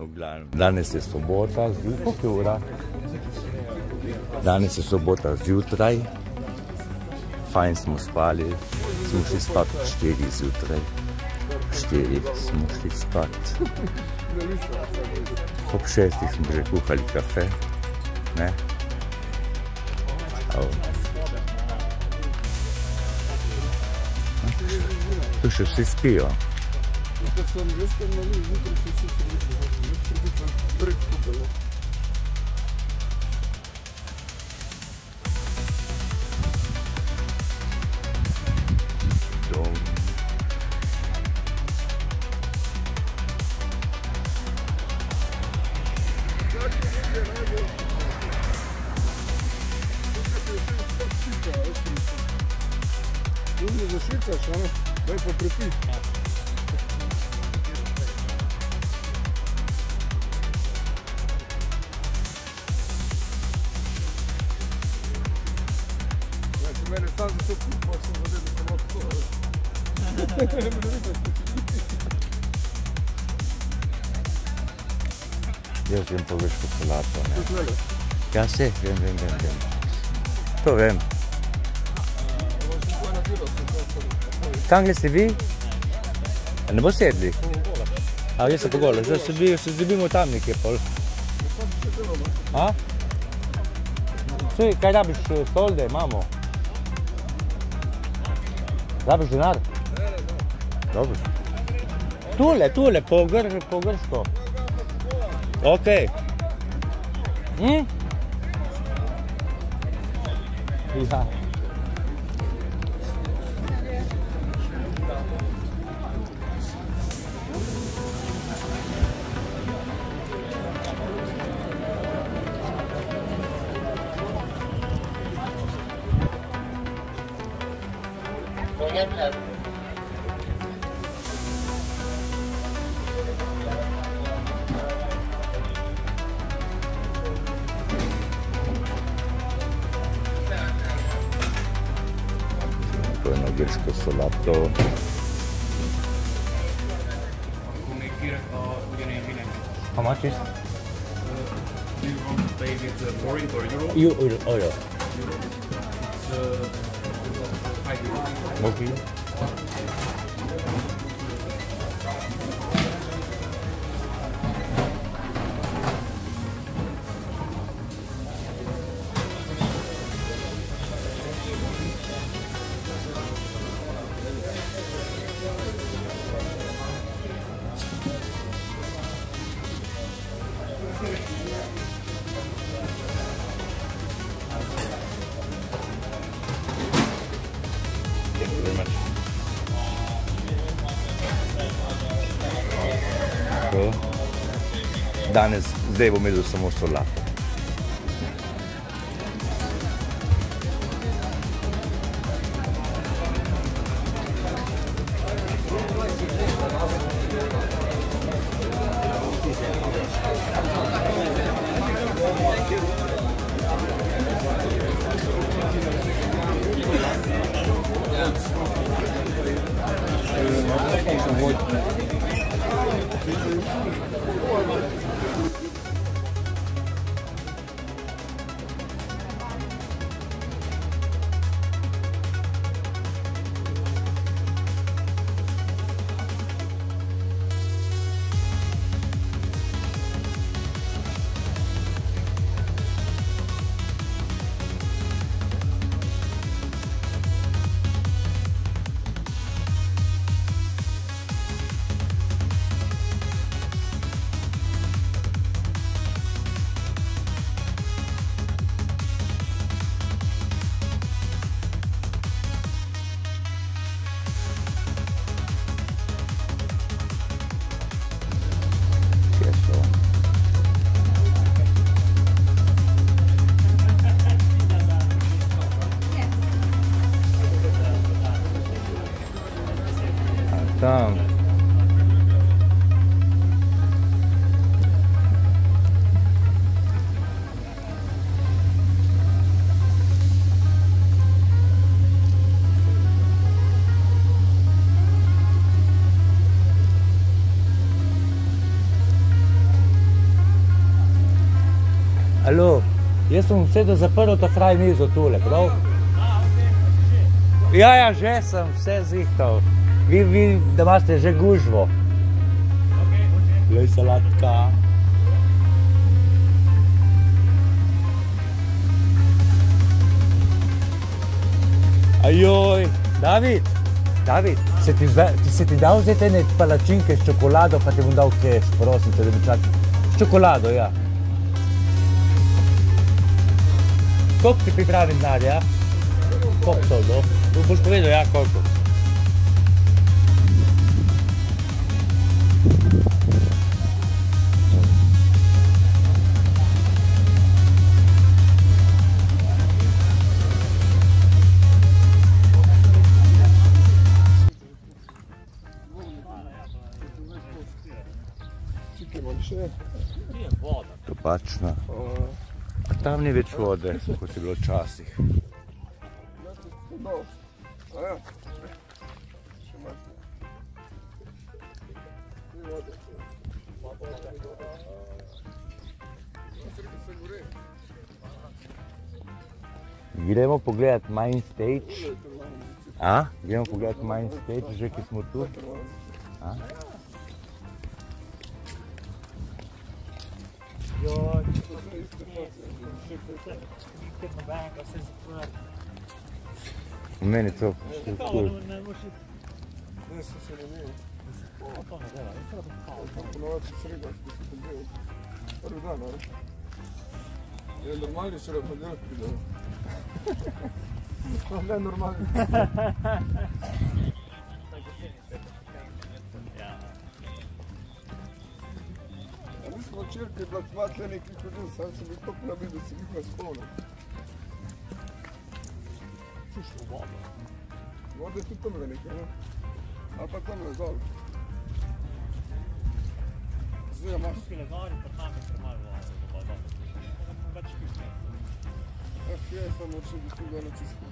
v glavnem. Danes je sobota, koliko je ura? Danes je sobota zjutraj. Fajn smo spali, smo šli spat ob 4 zjutraj. 4 smo šli spat. Ob 6 smo že kuhali kafe. Ne? Tu še vsi spijo. Tudi za švicaš, ne? Daj pa prepi. Mene sam za to kupo, sem zadel, da sem lahko to. Jaz vem pogreško solato, ne? Ja, se, vem. To vem. Kam gre ste vi? Ne bo sedli? A, jaz se pogole, zdaj se zdobimo tam nekje pol. A? Sej, kaj rabiš solde, imamo? Rabiš denar? Dobro. Tule, po grško. Okej. Ja. To je na grško solato. How much is? Do you want to pay with forint or euro? Euro. It's 5 euros. Okay. Danes, zdaj bom jedel samo solato. Tam. Jaz sem vse zaprl ta fraj mizo tule, prav? Ja, že sem vse zihtal. Vi, da imate že gužvo. Glej salatka. Ajoj, David, se ti dal vzeti ene palačinke s čokolado, pa ti bom dal keš, prosim te, da mi čakaj. S čokolado, ja. Koliko ti pripravim denar, ja? Koliko so, no? Boš povedal, ja, koliko? Topačna. A tam ni več vode, kot je bilo včasih. Gremo pogledat Main Stage. A? Gremo pogledat Main Stage, že ki smo tu. A? Joj, to so iste face. Nikaj nobenega se zaprat. Meni to je cool. Ne, se ne ne. To ne dela, ne treba pao. Ponovati sreda, ko si podelal. Prvi dan, ali? Je normalni šele podelki, da. To ne normalni. Mi smo včeraj, ki je bila tma tle nekaj hodil, sam sem bil tako nabil, da si nekaj spomnil. Čušno vodo. Voda je tudi tamle nekaj, ne? Ali pa tamle dol. Zdaj imaš. Tukaj le gori, pa tam je premalo vodo. Več piti. Je, samo še bi tu dole čisto.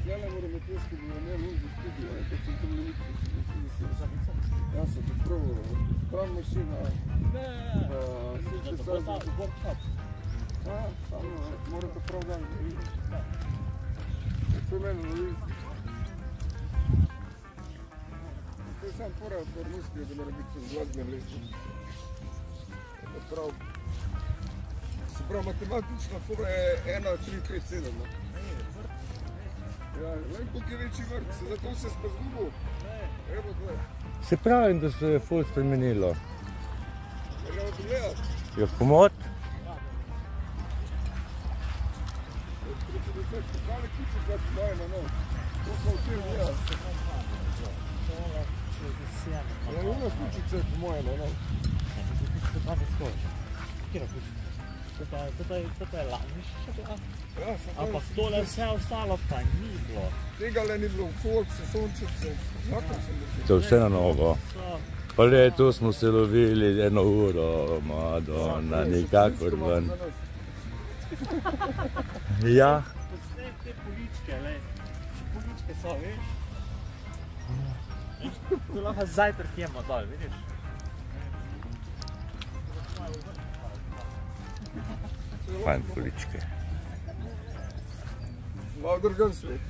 Tjela moram etijski, bi imel uzi studio, kot sem tam limično. Ja sam to probao, prav mašina, sviče sad. Ja, samo morate prav dan da vidim. To je mene na listi. To je sam fora od mislio da mora biti s glazbenim listom. Prav. Se pravi, matematična fora je 1, 3, 5, 7. Ja, vem koliko je večji vrt, zato se spazgubo. Evo dve. Se pravim, da se je ful spremenilo. Gremo pogledat. Je komod? Kale kuće za daje na nov. To smo včer gledali. Ja, ima kućice po moje na nov. Kjera kućica? To je lanišče, Ja, sam a pa tole vse ostalo pa ni bilo. Tega le ni bilo, kolce, sončice, zakon sem bilo. To je vse na novo. Pa le, tu smo se lovili 1 uro, Madonna, nikakor ven. Ja. Posnem te poličke, le. Poličke so, veš? Tu lahko zajtrk jemo dol, vidiš? Fajn poličke. Malo drgan svet.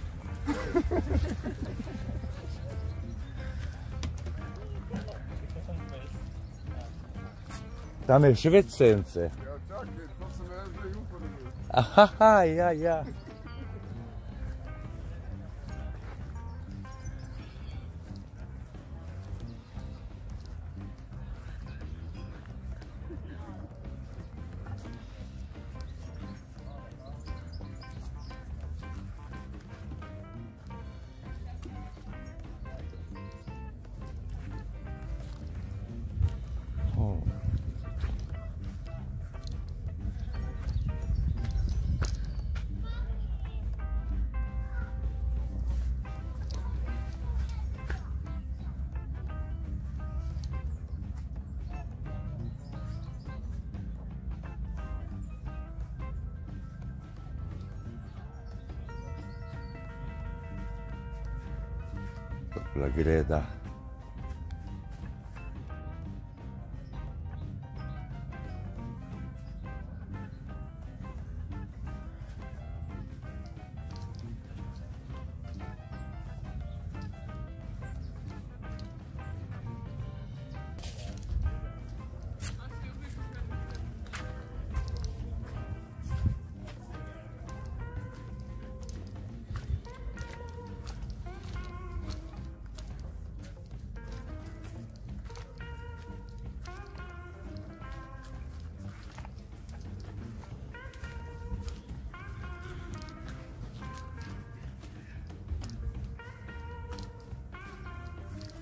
Tam je še več sence. Ja, čakaj, to sem jaz zdaj uporabljal. Ahaha, ja, ja. La greda.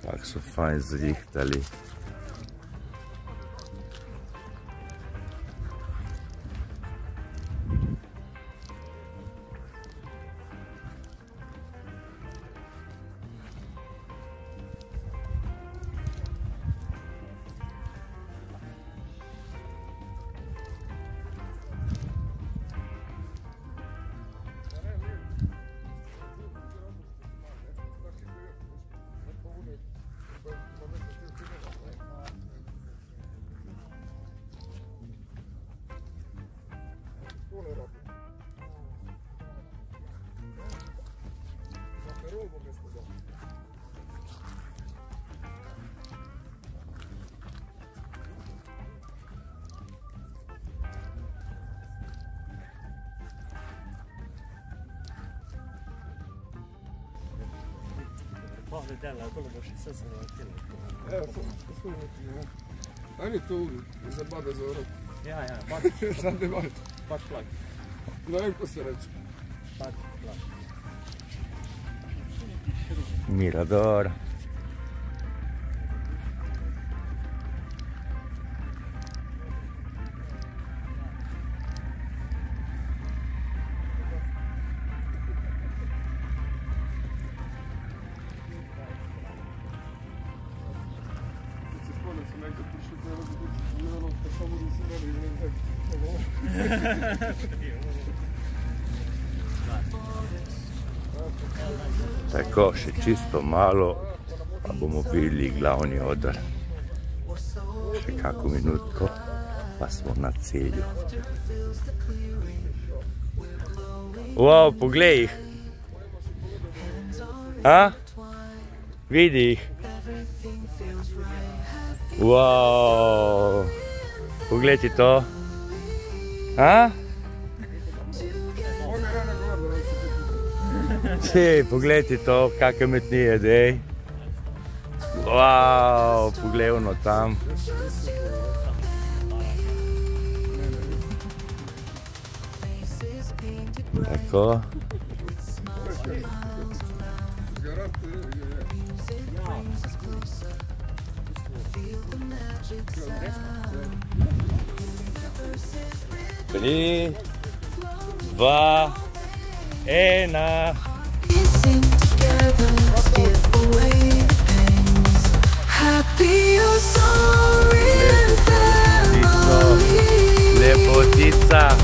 Kako so fajn zrihtali. Pahli della, quello che ci sta Ajde to uvijek, za babe za orok. Ja, Sad ne baš. butt plug. Znajem ko se reče. Butt plug. Mirador. Tako, še čisto malo, pa bomo videli glavni oder. Še kako minutko, pa smo na celju. Wow, poglej jih. A? Vidi jih. Wow, poglej ti to. A? Sej, poglej ti to, kakve metnije, dej. Wow, poglej ono tam. Tako. Tri, dva, ena. Lepotica.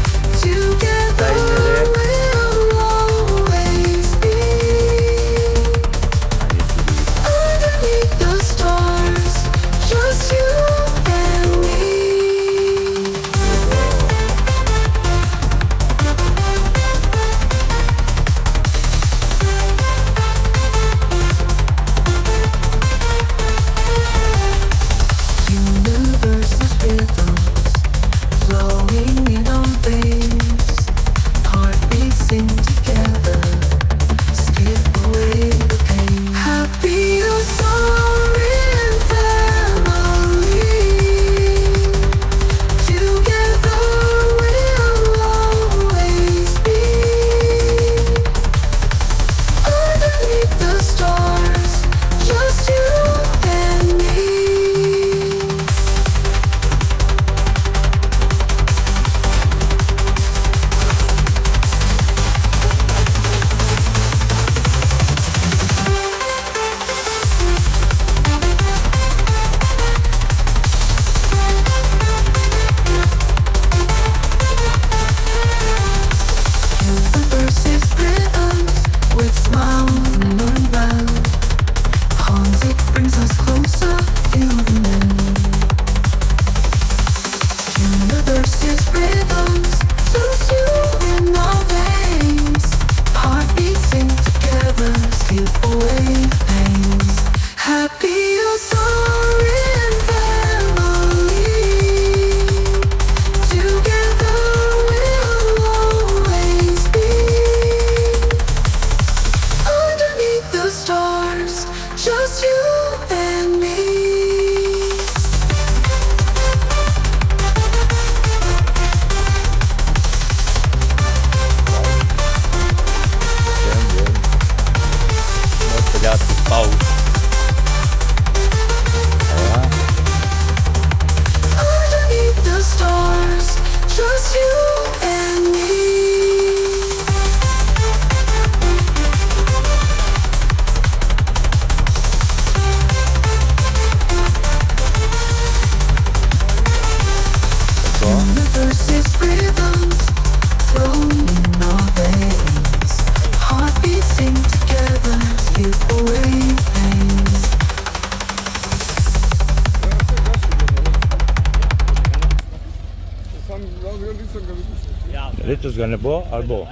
Pulses, rhythms, flowing in our veins. Heart beating together, skip away pains. Sam nisam ga vidio. Letos ga ne bo, ali bo?